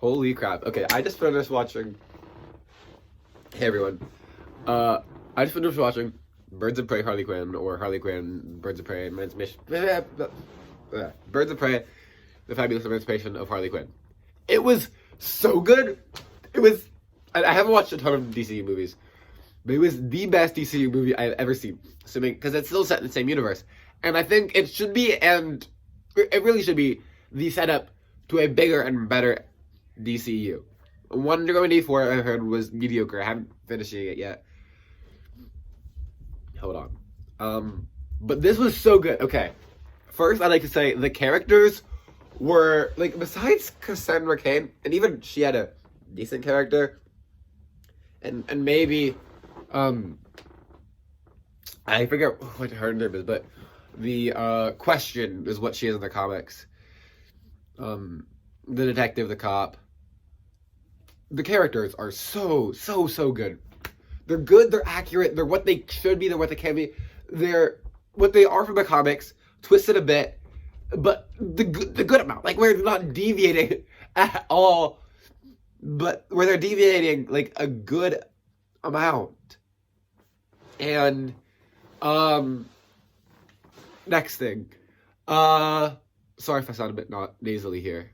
Holy crap. Okay, I just finished watching. Hey everyone. I just finished watching Birds of Prey Harley Quinn, or Harley Quinn Birds of Prey Birds of Prey, The Fabulous Emancipation of Harley Quinn. It was so good. It was. I haven't watched a ton of DCU movies, but it was the best DCU movie I've ever seen. Assuming, because it's still set in the same universe. And I think it should be, and it really should be, the setup to a bigger and better DCU. Wonder Woman 84, I heard, was mediocre. I haven't finished it yet. Hold on. But this was so good. Okay. First, I'd like to say the characters were, like, besides Cassandra Cain, and even she had a decent character, and maybe, I forget what her name is, but the, Question is what she is in the comics. The detective, the cop. The characters are so good. They're good, they're accurate, they're what they should be, they're what they can be. They're what they are from the comics, twisted a bit, but the good amount. Like, where they're not deviating at all, but where they're deviating, like, a good amount. And, next thing. Sorry if I sound a bit not nasally here.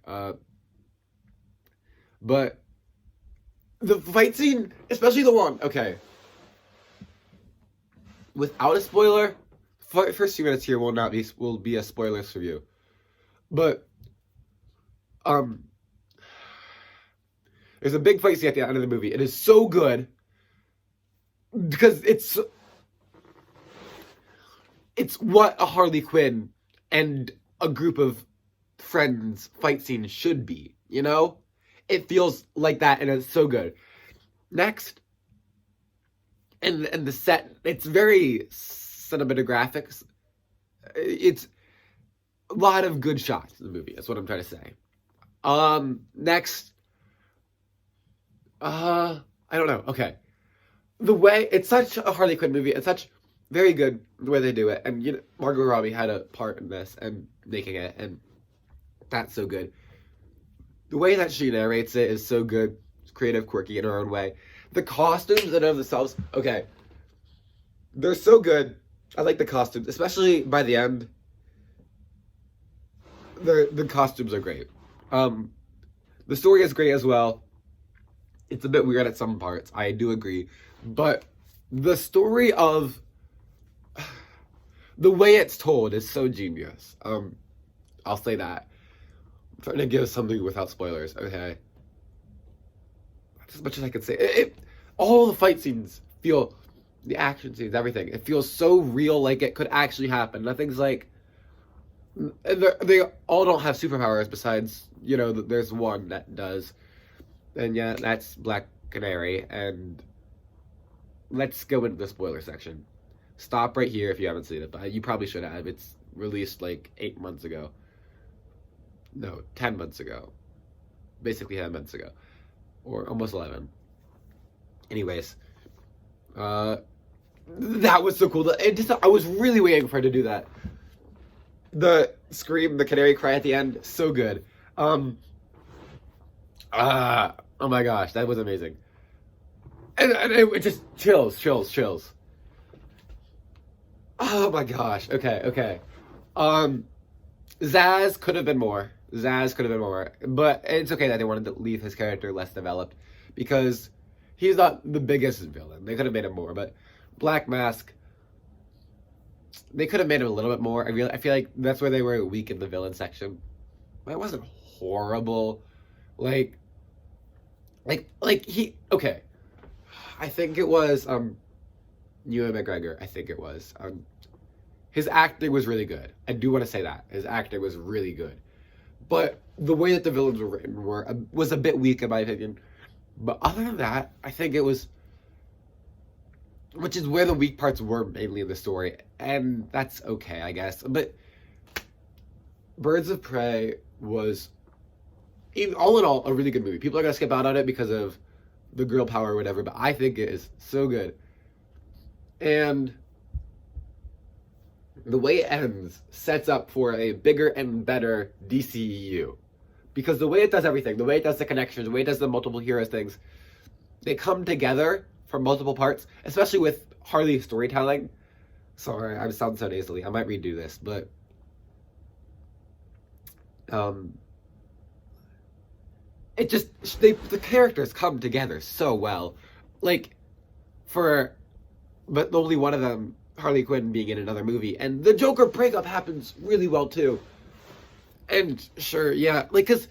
But the fight scene, especially the one, okay. Without a spoiler, first few minutes here will be a spoilers review. But there's a big fight scene at the end of the movie. It is so good because it's what a Harley Quinn and a group of friends fight scene should be, you know? It feels like that, and it's so good. Next, and the set, it's very cinematographic. It's a lot of good shots in the movie. That's what I'm trying to say. Next, I don't know. Okay, the way it's such a Harley Quinn movie. It's such very good the way they do it, and you know, Margot Robbie had a part in this and making it, and that's so good. The way that she narrates it is so good. It's creative, quirky in her own way. The costumes in and of themselves, okay, they're so good. I like the costumes, especially by the end. The costumes are great. The story is great as well. It's a bit weird at some parts, I do agree. But the story of the way it's told is so genius. I'll say that. I'm trying to give something without spoilers. Okay. That's as much as I can say. All the fight scenes feel, the action scenes, everything. It feels so real, like it could actually happen. Nothing's like, they all don't have superpowers besides, you know, there's one that does. And yeah, that's Black Canary. And let's go into the spoiler section. Stop right here if you haven't seen it, but you probably should have. It's released like 8 months ago. No, 10 months ago. Basically 10 months ago. Or almost 11. Anyways. That was so cool. I was really waiting for her to do that. The scream, the canary cry at the end, so good. Oh my gosh, that was amazing. And it just chills. Oh my gosh, okay. Zsasz could have been more. But it's okay that they wanted to leave his character less developed, because he's not the biggest villain. They could have made him more, but Black Mask, they could have made him a little bit more. I feel like that's where they were weak in the villain section. But it wasn't horrible. Like he, okay. I think it was Ewan McGregor. I think it was. His acting was really good. I do want to say that. His acting was really good. But the way that the villains were written was a bit weak, in my opinion. But other than that, I think it was, which is where the weak parts were mainly in the story. And that's okay, I guess. But Birds of Prey was, all in all, a really good movie. People are going to skip out on it because of the girl power or whatever, but I think it is so good. And the way it ends sets up for a bigger and better DCEU. because the way it does everything, the way it does the connections, the way it does the multiple heroes things, they come together from multiple parts, especially with Harley's storytelling. Sorry, I sound so nasally. I might redo this, but it just the characters come together so well, like but only one of them, Harley Quinn, being in another movie, and the Joker breakup happens really well too. And sure, yeah, like, because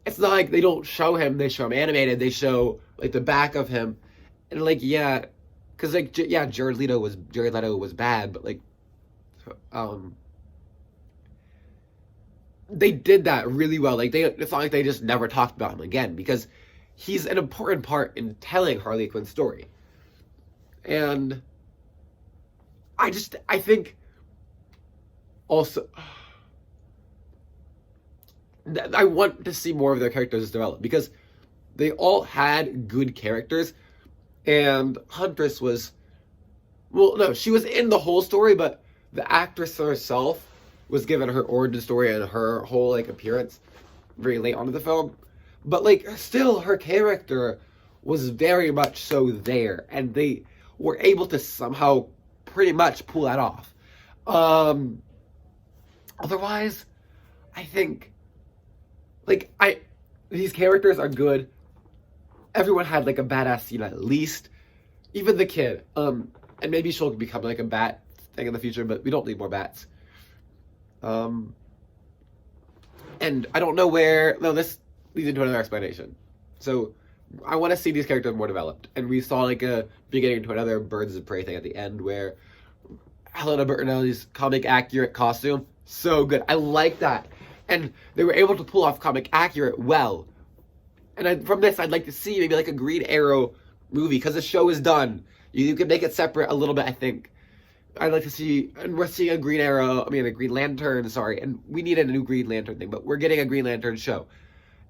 it's not like they don't show him, they show him animated, they show like the back of him, and like, yeah, because like, yeah, Jared Leto was bad, but like, they did that really well. Like, it's not like they just never talked about him again, because he's an important part in telling Harley Quinn's story. And I think also, I want to see more of their characters develop, because they all had good characters, and Huntress was, well, no, she was in the whole story, but the actress herself was given her origin story and her whole, like, appearance very late on in the film. But, like, still, her character was very much so there, and they were able to somehow pretty much pull that off. Otherwise, I think, like, these characters are good. Everyone had, like, a badass scene at least. Even the kid. And maybe she'll become, like, a bat thing in the future, but we don't need more bats. And I don't know where... No, this leads into another explanation. So, I want to see these characters more developed. And we saw, like, a beginning to another Birds of Prey thing at the end, where Helena Bertinelli's comic-accurate costume, so good. I like that. And they were able to pull off comic-accurate well. And from this, I'd like to see maybe, like, a Green Arrow movie, because the show is done. You can make it separate a little bit, I think. I'd like to see, and we're seeing a Green Lantern, sorry, and we needed a new Green Lantern thing, but we're getting a Green Lantern show.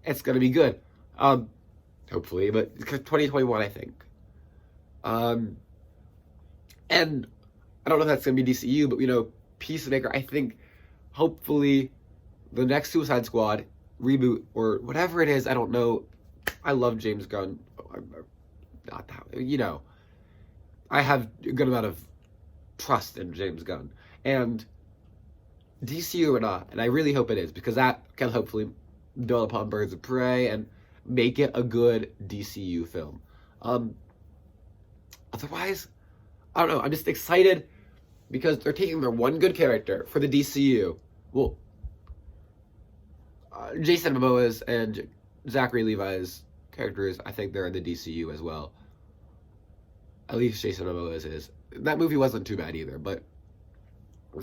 It's gonna be good. Hopefully, but 2021, I think. And I don't know if that's gonna be DCU, but, you know, Peacemaker, I think, hopefully, the next Suicide Squad reboot, or whatever it is, I don't know. I love James Gunn. Not that, you know. I have a good amount of trust in James Gunn, and DCU or not, and I really hope it is, because that can hopefully build upon Birds of Prey and make it a good DCU film. Otherwise, I don't know, I'm just excited because they're taking their one good character for the DCU. Well, Jason Momoa's and Zachary Levi's characters, I think they're in the DCU as well. At least Jason Momoa's is. That movie wasn't too bad either, but they're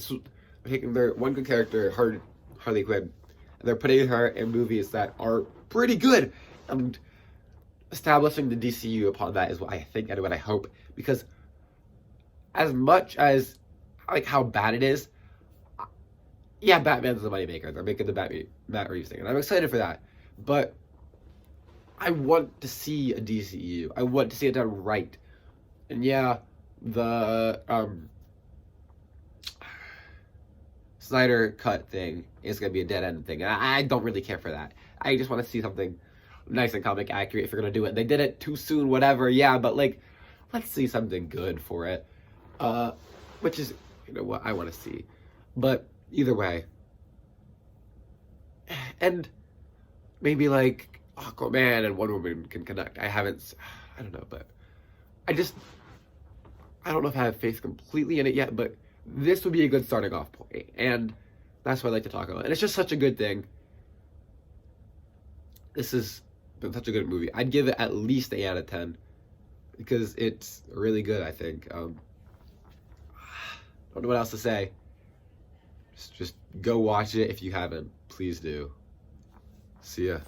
taking their one good character, Harley Quinn, and they're putting her in movies that are pretty good, and establishing the DCU upon that is what I think and what I hope, because as much as like how bad it is, yeah, Batman's the moneymaker. They're making the Matt Reeves thing, and I'm excited for that, but I want to see a DCU. I want to see it done right. And yeah, the Snyder cut thing is going to be a dead-end thing. And I don't really care for that. I just want to see something nice and comic accurate if you're going to do it. They did it too soon, whatever, yeah, but, like, let's see something good for it. Which is, you know, what I want to see. But either way. And maybe, like, Aquaman and Wonder Woman can connect. I don't know, but I don't know if I have faith completely in it yet, but this would be a good starting off point, and that's what I like to talk about. And it's just such a good thing. This has been such a good movie. I'd give it at least 8 out of 10, because it's really good, I think. Don't know what else to say. Just go watch it if you haven't. Please do. See ya.